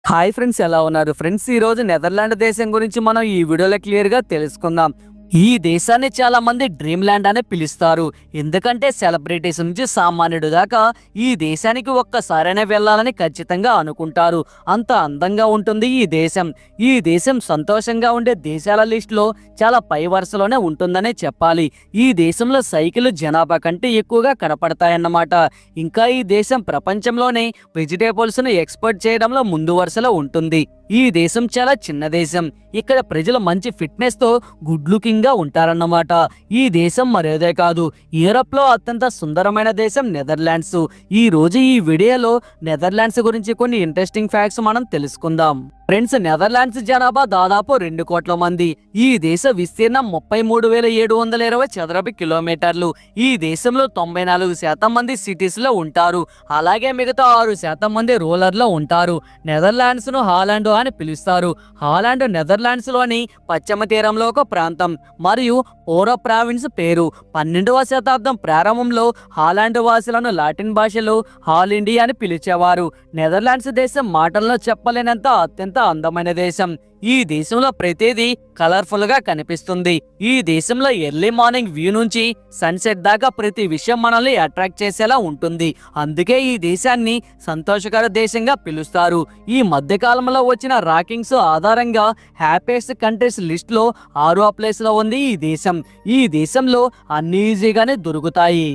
Hi friends, ఎలా ఉన్నారు friends? ఈ రోజు నెదర్లాండ్ దేశం గురించి మనం ఈ వీడియోలో క్లియర్ గా తెలుసుకుందాం. ఈ దేశాన్ని చాలా మంది డ్రీమ్ ల్యాండ్ అని పిలుస్తారు. ఎందుకంటే సెలబ్రిటీస్ నుంచి సామాన్యుడు దాకా ఈ దేశానికి ఒక్కసారైనా వెళ్ళాలని ఖచ్చితంగా అనుకుంటారు. అంత అందంగా ఉంటుంది ఈ దేశం. ఈ దేశం సంతోషంగా ఉండే దేశాల లిస్టులో చాలా పై వరుసలోనే ఉంటుందనే చెప్పాలి. ఈ దేశంలో సైకిల్ జనాభా కంటే ఎక్కువగా కనపడతాయన్నమాట. ఇంకా ఈ దేశం ప్రపంచంలోనే వెజిటేబుల్స్ ను ఎక్స్పోర్ట్ చేయడంలో ముందు వరుసలో ఉంటుంది. ఈ దేశం చాలా చిన్న దేశం. ఇక్కడ ప్రజలు మంచి ఫిట్నెస్ తో గుడ్ లుకింగ్ గా ఉంటారన్నమాట. ఈ దేశం మరేదే కాదు, యూరప్ లో అత్యంత సుందరమైన దేశం నెదర్లాండ్స్. ఈ రోజు ఈ వీడియోలో నెదర్లాండ్స్ గురించి కొన్ని ఇంట్రెస్టింగ్ ఫ్యాక్ట్స్ మనం తెలుసుకుందాం. ఫ్రెండ్స్, నెదర్లాండ్స్ జనాభా దాదాపు 2 కోట్ల మంది. ఈ దేశ విస్తీర్ణం 33,720 చదరపు కిలోమీటర్లు. ఈ దేశంలో 94% మంది సిటీస్ లో ఉంటారు. అలాగే మిగతా 6% మంది రూరల్ లో ఉంటారు. నెదర్లాండ్స్ ను హాలాండ్ అని పిలుస్తారు. హాలాండ్ నెదర్లాండ్స్ లోని పశ్చిమ తీరంలో ఒక ప్రాంతం మరియు ఓరో ప్రావిన్స్ పేరు. 12వ శతాబ్దం ప్రారంభంలో హాలాండ్ వాసులను లాటిన్ భాషలో హాల్ ఇండియా అని పిలిచేవారు. నెదర్లాండ్స్ దేశం మాటల్లో చెప్పలేనంత అత్యంత అందమైన దేశం. ఈ దేశంలో ప్రతిదీ కలర్ఫుల్ గా కనిపిస్తుంది. ఈ దేశంలో ఎర్లీ మార్నింగ్ వ్యూ నుంచి సన్సెట్ దాకా ప్రతి విషయం మనల్ని అట్రాక్ట్ చేసేలా ఉంటుంది. అందుకే ఈ దేశాన్ని సంతోషకర దేశంగా పిలుస్తారు. ఈ మధ్య కాలంలో వచ్చిన ర్యాంకింగ్స్ ఆధారంగా హ్యాపీయెస్ట్ కంట్రీస్ లిస్ట్ లో 6వ ప్లేస్ లో ఉంది ఈ దేశం. ఈ దేశంలో అన్ని ఈజీగానే దొరుకుతాయి.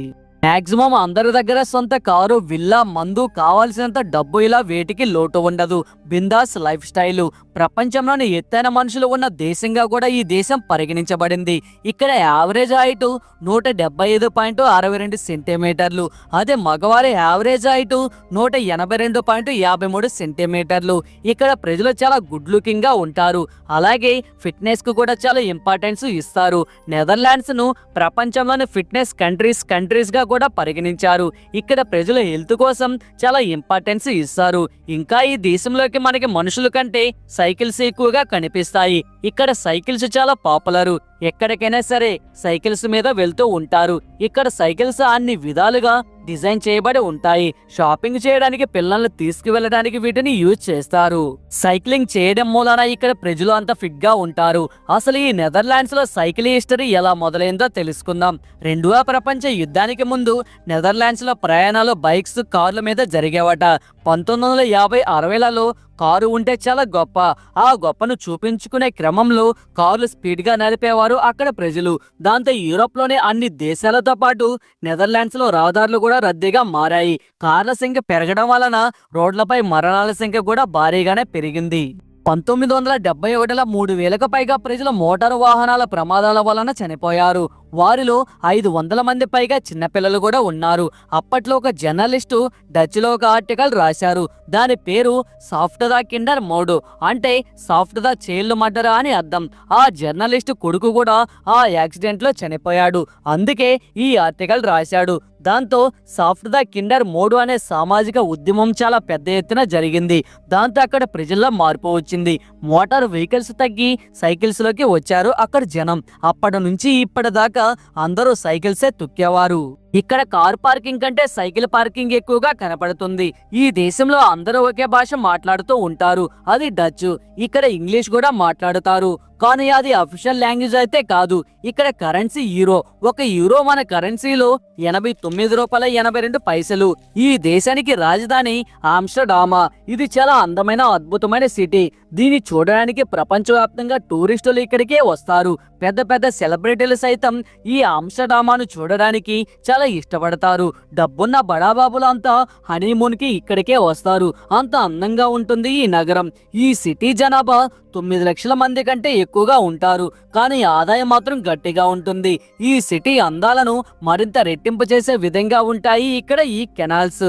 మాక్సిమం అందరి దగ్గర సొంత కారు, విల్లా, మందు, కావాల్సినంత డబ్బు, ఇలా వేటికి లోటు ఉండదు. Bindaas life style. ప్రపంచంలోని ఎత్తైన మనుషులు ఉన్న దేశంగా కూడా ఈ దేశం పరిగణించబడింది. ఇక్కడ యావరేజ్ హైట్ 175.62 సెంటీమీటర్లు. అదే మగవారి యావరేజ్ హైట్ 182.53 సెంటీమీటర్లు. ఇక్కడ ప్రజలు చాలా గుడ్ లుకింగ్ గా ఉంటారు. అలాగే ఫిట్నెస్ కు కూడా చాలా ఇంపార్టెన్స్ ఇస్తారు. నెదర్లాండ్స్ ను ప్రపంచంలోని ఫిట్నెస్ కంట్రీస్ గా కూడా పరిగణించారు. ఇక్కడ ప్రజలు హెల్త్ కోసం చాలా ఇంపార్టెన్స్ ఇస్తారు. ఇంకా ఈ దేశంలోకి మనకి మనుషుల కంటే సైకిల్స్ ఎక్కువగా కనిపిస్తాయి. ఇక్కడ సైకిల్స్ చాలా పాపులర్. ఎక్కడికైనా సరే సైకిల్స్ మీద వెళ్తూ ఉంటారు. ఇక్కడ సైకిల్స్ అన్ని విధాలుగా డిజైన్ చేయబడి ఉంటాయి. షాపింగ్ చేయడానికి, పిల్లల్ని తీసుకువెళ్ళడానికి వీటిని యూజ్ చేస్తారు. సైక్లింగ్ చేయడం మూలన ఇక్కడ ప్రజలు అంత ఫిట్ గా ఉంటారు. అసలు ఈ నెదర్లాండ్స్ లో సైకిల్ హిస్టరీ ఎలా మొదలైందో తెలుసుకుందాం. 2వ ప్రపంచ యుద్ధానికి ముందు నెదర్లాండ్స్ లో ప్రయాణాలు బైక్స్, కార్ల మీద జరిగేవట. 1950-60లలో కారు ఉంటే చాలా గొప్ప. ఆ గొప్పను చూపించుకునే క్రమంలో కార్లు స్పీడ్ గా నడిపేవారు అక్కడ ప్రజలు. దాంతో యూరోప్ లోనే అన్ని దేశాలతో పాటు నెదర్లాండ్స్ లో రహదారులు కూడా రద్దీగా మారాయి. కార్ల సంఖ్య పెరగడం వలన రోడ్లపై మరణాల సంఖ్య కూడా భారీగానే పెరిగింది. 1971లో 3,000కు పైగా ప్రజలు మోటారు వాహనాల ప్రమాదాల వలన చనిపోయారు. వారిలో 500 మంది పైగా చిన్నపిల్లలు కూడా ఉన్నారు. అప్పట్లో ఒక జర్నలిస్టు డచ్ లో ఒక ఆర్టికల్ రాశారు. దాని పేరు సాఫ్ట్ ద కిండర్ మోడ్, అంటే సాఫ్ట్ ద చైల్డ్ మర్డర్ అని అర్థం. ఆ జర్నలిస్టు కొడుకు కూడా ఆ యాక్సిడెంట్ లో చనిపోయాడు. అందుకే ఈ ఆర్టికల్ రాశాడు. దాంతో సాఫ్ట్ ద కిండర్ మోడ్ అనే సామాజిక ఉద్యమం చాలా పెద్ద ఎత్తున జరిగింది. దాంతో అక్కడ ప్రజల్లో మార్పు వచ్చింది. మోటార్ వెహికల్స్ తగ్గి సైకిల్స్ లోకి వచ్చారు అక్కడ జనం. అప్పటి నుంచి ఇప్పటిదాకా అందరూ సైకిల్సే తొక్కేవారు. ఇక్కడ కార్ పార్కింగ్ కంటే సైకిల్ పార్కింగ్ ఎక్కువగా కనపడుతుంది. ఈ దేశంలో అందరూ ఒకే భాష మాట్లాడుతూ ఉంటారు, అది డచ్. ఇక్కడ ఇంగ్లీష్ కూడా మాట్లాడుతారు, కానీ అది అఫీషియల్ లాంగ్వేజ్ అయితే కాదు. ఇక్కడ కరెన్సీ యూరో. ఒక యూరో మన కరెన్సీలో 89 రూపాయల 82 పైసలు. ఈ దేశానికి రాజధాని ఆమ్స్టర్డామా. ఇది చాలా అందమైన అద్భుతమైన సిటీ. దీన్ని చూడడానికి ప్రపంచవ్యాప్తంగా టూరిస్టులు ఇక్కడికే వస్తారు. పెద్ద పెద్ద సెలబ్రిటీలు సైతం ఈ ఆమ్స్టర్డామాను చూడడానికి చాలా ఇష్టపడతారు. డబ్బున్న బడాబాబులు అంతా హనీమూన్ కి ఇక్కడికే వస్తారు. అంత అందంగా ఉంటుంది ఈ నగరం. ఈ సిటీ జనాభా 9 లక్షల మంది కంటే ఎక్కువగా ఉంటారు, కానీ ఆదాయం మాత్రం గట్టిగా ఉంటుంది. ఈ సిటీ అందాలను మరింత రెట్టింపు చేసే విధంగా ఉంటాయి ఇక్కడ ఈ కెనాల్స్.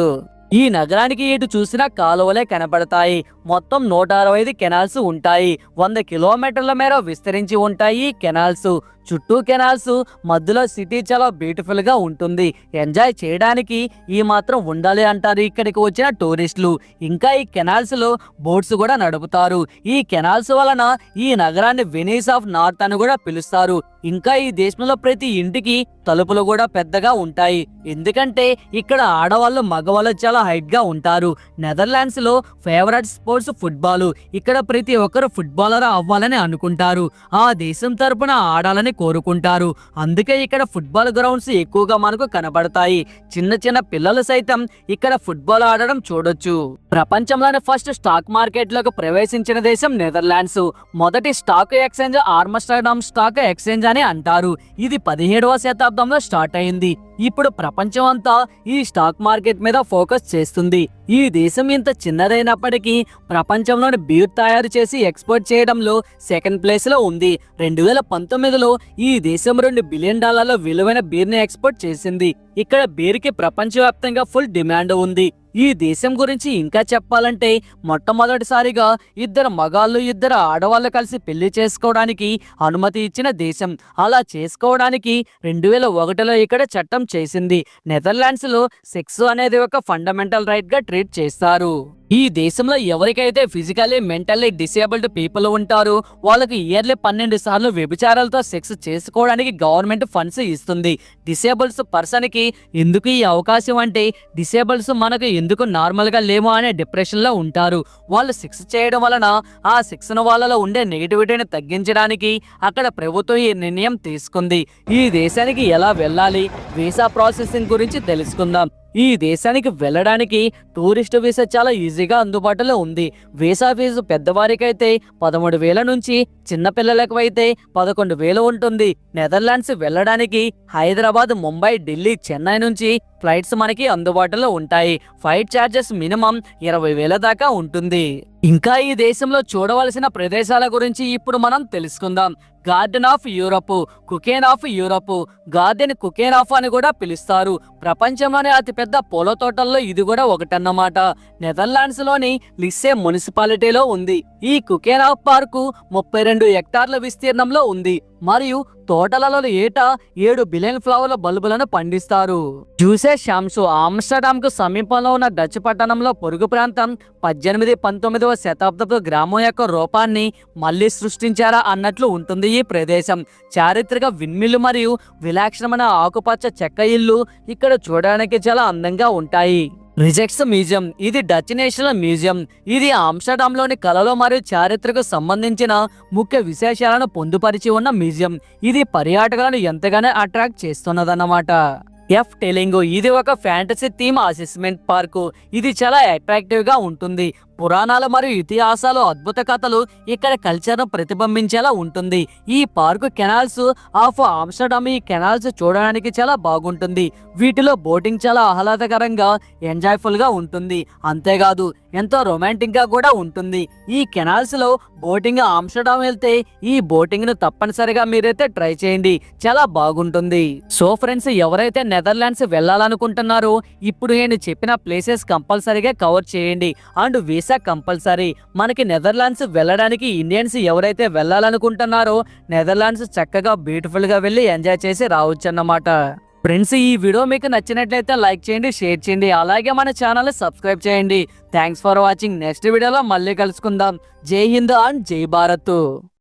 ఈ నగరానికి ఎటు చూసినా కాలువలే కనబడతాయి. మొత్తం 165 కెనాల్స్ ఉంటాయి. 100 కిలోమీటర్ల మేర విస్తరించి ఉంటాయి ఈ కెనాల్స్. చుట్టూ కెనాల్స్, మధ్యలో సిటీ చాలా బ్యూటిఫుల్ గా ఉంటుంది. ఎంజాయ్ చేయడానికి ఈ మాత్రం ఉండాలి అంటారు ఇక్కడికి వచ్చిన టూరిస్టులు. ఇంకా ఈ కెనాల్స్ లో బోట్స్ కూడా నడుపుతారు. ఈ కెనాల్స్ వలన ఈ నగరాన్ని వెనీస్ ఆఫ్ నార్త్ అని కూడా పిలుస్తారు. ఇంకా ఈ దేశంలో ప్రతి ఇంటికి తలుపులు కూడా పెద్దగా ఉంటాయి. ఎందుకంటే ఇక్కడ ఆడవాళ్ళు మగవాళ్ళు చాలా హైట్ గా ఉంటారు. నెదర్లాండ్స్ లో ఫేవరెట్ స్పోర్ట్స్ ఫుట్బాల్. ఇక్కడ ప్రతి ఒక్కరు ఫుట్బాలర్ అవ్వాలని అనుకుంటారు. ఆ దేశం తరపున ఆడాలని కోరుకుంటారు. అందుకే ఇక్కడ ఫుట్బాల్ గ్రౌండ్స్ ఎక్కువగా మనకు కనబడతాయి. చిన్న చిన్న పిల్లలు సైతం ఇక్కడ ఫుట్బాల్ ఆడడం చూడొచ్చు. ప్రపంచంలోని ఫస్ట్ స్టాక్ మార్కెట్ లోకి ప్రవేశించిన దేశం నెదర్లాండ్స్. మొదటి stock exchange Amsterdam stock exchange అని అంటారు. ఇది 17వ శతాబ్దంలో స్టార్ట్ అయింది. ఇప్పుడు ప్రపంచం అంతా ఈ స్టాక్ మార్కెట్ మీద ఫోకస్ చేస్తుంది. ఈ దేశం ఇంత చిన్నదైనప్పటికీ ప్రపంచంలోని బీర్ తయారు చేసి ఎక్స్పోర్ట్ చేయడంలో సెకండ్ ప్లేస్ లో ఉంది. 2019లో ఈ దేశం $2 బిలియన్ విలువైన బీర్ ని ఎక్స్పోర్ట్ చేసింది. ఇక్కడ బీర్ కి ప్రపంచవ్యాప్తంగా ఫుల్ డిమాండ్ ఉంది. ఈ దేశం గురించి ఇంకా చెప్పాలంటే మొట్టమొదటిసారిగా 2 మగాళ్ళు 2 ఆడవాళ్ళు కలిసి పెళ్లి చేసుకోవడానికి అనుమతి ఇచ్చిన దేశం. అలా చేసుకోవడానికి 2001లో ఇక్కడ చట్టం చేసింది. నెదర్లాండ్స్ లో సెక్స్ అనేది ఒక ఫండమెంటల్ రైట్ గా ట్రీట్ చేస్తారు. ఈ దేశంలో ఎవరికైతే ఫిజికల్లీ మెంటల్లీ డిసేబుల్డ్ పీపుల్ ఉంటారో వాళ్ళకి ఇయర్లీ 12 సార్లు వ్యభిచారాలతో సెక్స్ చేసుకోవడానికి గవర్నమెంట్ ఫండ్స్ ఇస్తుంది. డిసేబుల్స్ పర్సన్ కి ఎందుకు ఈ అవకాశం అంటే డిసేబుల్స్ మనకు ఎందుకు నార్మల్ గా లేమో అనే డిప్రెషన్ లో ఉంటారు. వాళ్ళు సెక్స్ చేయడం వలన ఆ సెక్స్ వాళ్ళలో ఉండే నెగిటివిటీని తగ్గించడానికి అక్కడ ప్రభుత్వం ఈ నిర్ణయం తీసుకుంది. ఈ దేశానికి ఎలా వెళ్ళాలి, వీసా ప్రాసెసింగ్ గురించి తెలుసుకుందాం. ఈ దేశానికి వెళ్ళడానికి టూరిస్ట్ వీసా చాలా ఈజీగా అందుబాటులో ఉంది. వీసా ఫీజు పెద్దవారికైతే 13,000 నుంచి చిన్నపిల్లలకు అయితే 11,000 ఉంటుంది. నెదర్లాండ్స్ వెళ్ళడానికి హైదరాబాద్, ముంబై, ఢిల్లీ, చెన్నై నుంచి ఫ్లైట్స్ మనకి అందుబాటులో ఉంటాయి. ఫ్లైట్ ఛార్జెస్ మినిమం 20,000 దాకా ఉంటుంది. ఇంకా ఈ దేశంలో చూడవలసిన ప్రదేశాల గురించి ఇప్పుడు మనం తెలుసుకుందాం. గార్డెన్ ఆఫ్ యూరప్, కుకేన్ ఆఫ్ యూరప్, గార్డెన్ కుకేన్ ఆఫ్ అని కూడా పిలుస్తారు. ప్రపంచంలోనే అతిపెద్ద పూల తోటల్లో ఇది కూడా ఒకటన్నమాట. నెదర్లాండ్స్ లోని లిస్సే మున్సిపాలిటీలో ఉంది. ఈ కుకేన్ ఆఫ్ పార్కు 32 హెక్టార్ల విస్తీర్ణంలో ఉంది మరియు తోటలలో ఏటా 7 బిలియన్ ఫ్లవర్ల బల్బులను పండిస్తారు. జ్యూసే షామ్సు ఆమ్స్టర్డామ్ కు సమీపంలో ఉన్న డచ్ పట్టణంలో పొరుగు ప్రాంతం 18-19వ శతాబ్దపు గ్రామం యొక్క రూపాన్ని మళ్లీ సృష్టించారా అన్నట్లు ఉంటుంది ఈ ప్రదేశం. చారిత్రక విన్మిల్లు మరియు విలక్షణమైన ఆకుపచ్చ చెక్క ఇల్లు ఇక్కడ చూడడానికి చాలా అందంగా ఉంటాయి. రిజెక్ట్స్ మ్యూజియం, ఇది డచ్ నేషనల్ మ్యూజియం. ఇది ఆమ్స్టర్డామ్ లోని కళలు మరియు చారిత్రకు సంబంధించిన ముఖ్య విశేషాలను పొందుపరిచి ఉన్న మ్యూజియం. ఇది పర్యాటకులను ఎంతగానో అట్రాక్ట్ చేస్తున్నదన్నమాట. ఎఫ్ టెలింగ్, ఇది ఒక ఫ్యాంటసీ థీమ్ అసెస్మెంట్ పార్కు. ఇది చాలా అట్రాక్టివ్ గా ఉంటుంది. పురాణాలు మరియు ఇతిహాసాలు, అద్భుత కథలు ఇక్కడ కల్చర్ను ప్రతిబింబించేలా ఉంటుంది. ఈ పార్కు కెనాల్స్ ఆఫ్ ఆమ్స్టర్డామ్, ఈ కెనాల్స్ చూడడానికి చాలా బాగుంటుంది. వీటిలో బోటింగ్ చాలా ఆహ్లాదకరంగా ఎంజాయ్ఫుల్ గా ఉంటుంది. అంతేకాదు ఎంతో రొమాంటిక్ గా కూడా ఉంటుంది. ఈ కెనాల్స్ లో బోటింగ్ ఆమ్స్టర్డామ్ వెళ్తే ఈ బోటింగ్ ను తప్పనిసరిగా మీరైతే ట్రై చేయండి, చాలా బాగుంటుంది. సో ఫ్రెండ్స్, ఎవరైతే నెదర్లాండ్స్ వెళ్ళాలనుకుంటున్నారో ఇప్పుడు నేను చెప్పిన ప్లేసెస్ కంపల్సరీగా కవర్ చేయండి. And visa compulsory. మనకి నెదర్లాండ్స్ వెళ్ళడానికి ఇండియన్స్ ఎవరైతే వెళ్ళాలనుకుంటున్నారో నెదర్లాండ్స్ చక్కగా బ్యూటిఫుల్ గా వెళ్ళి ఎంజాయ్ చేసి రావచ్చు అన్నమాట. ఫ్రెండ్స్, ఈ వీడియో మీకు నచ్చినట్లయితే లైక్ చేయండి, షేర్ చేయండి, అలాగే మన ఛానల్ సబ్స్క్రైబ్ చేయండి. Thanks for watching. నెక్స్ట్ వీడియోలో మళ్ళీ కలుసుకుందాం. జై హింద్ అండ్ జై భారత్.